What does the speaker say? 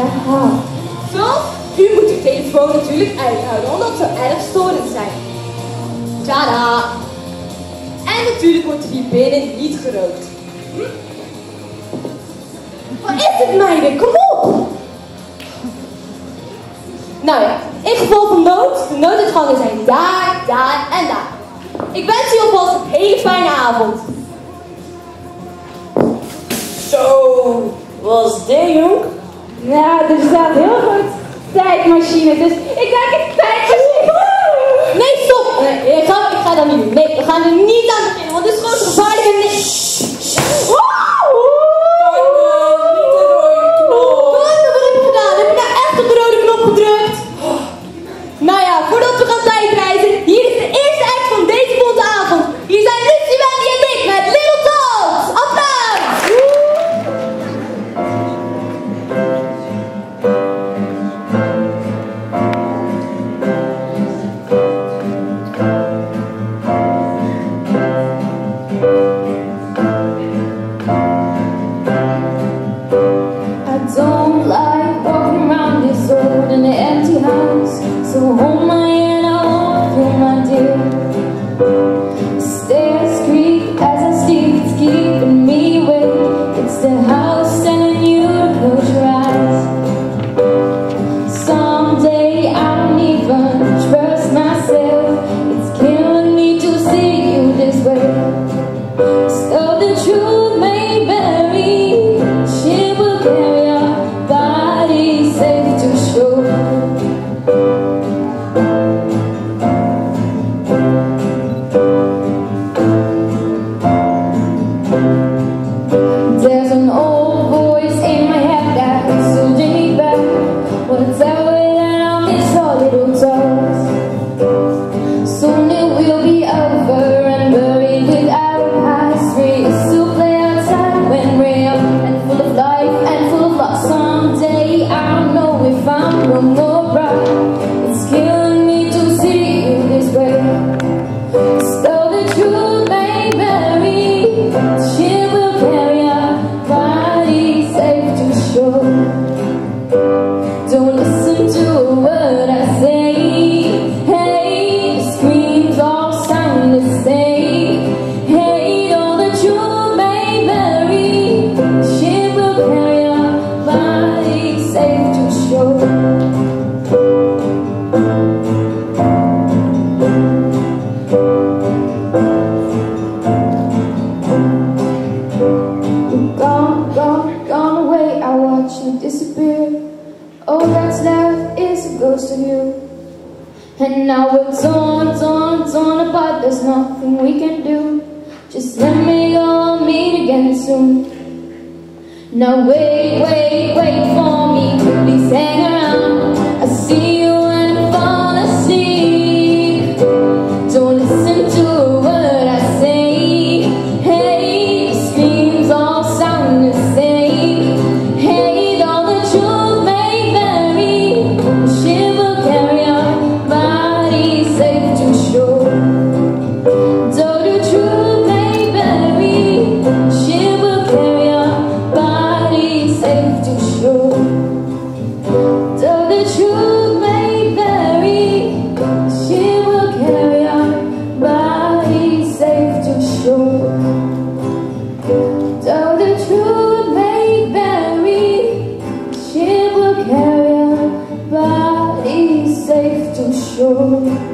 herhaald. Zo, u moet uw telefoon natuurlijk uithouden, omdat ze erg storend zijn. Tada! En natuurlijk wordt er hier binnen niet gerookt. Wat is het, meiden? Kom op! Nou ja, in geval van nood, de nooduitgangen zijn daar, daar en daar. Ik wens u alvast een hele fijne avond. Zo, was dit, jong? Ja, er staat heel goed tijdmachine, dus ik denk het tijdmachine. Nee, stop! Nee, ik ga dat niet doen. Nee, we gaan er niet aan beginnen, want het is gewoon te gevaarlijk en niks. Wat heb je gedaan? Heb je nou echt op de rode knop gedrukt? Nou ja, voordat we gaan tijdreizen, hier is de eerste act van deze bonte avond. Hier zijn Lucie, Wendy en ik met Little Talks. Applaus! I don't like walking around this old and empty house, so hold my hand, I won't feel my dear. Stairs creak as I sleep, it's keeping me awake. It's the house telling you to close your eyes. Someday I don't even trust myself. It's killing me to see you this way. So the truth may vary, she will carry our body safe to shore. There's an old voice in my head that's holding me back. Whatever that I miss our little talks. Soon it will be over and buried with our past. We used to play outside when real and full of life and full of love. Someday I don't know if I'm wrong or right. It's killing me to see you this way. Still the truth may vary, she will carry our body safe to shore. Don't listen to a word I say. Hey, the screams all sound the same. Hey, though the truth may vary, she will carry our body safe to shore. Gone away, I watch you disappear. All that's left is a ghost of you. And now we're torn apart, there's nothing we can do. Just let me go, I'll meet again soon. Now wait for me, please hang around. I see you when I fall asleep. Don't listen to a word I say. Hey, the screams all sound the same. Hey, though the truth may vary, she will carry our body safe to shore. Though the truth may vary, she will carry our body safe to shore. Though the truth may vary, she will carry our body safe to shore. Though the truth may vary, she will carry our body safe to shore.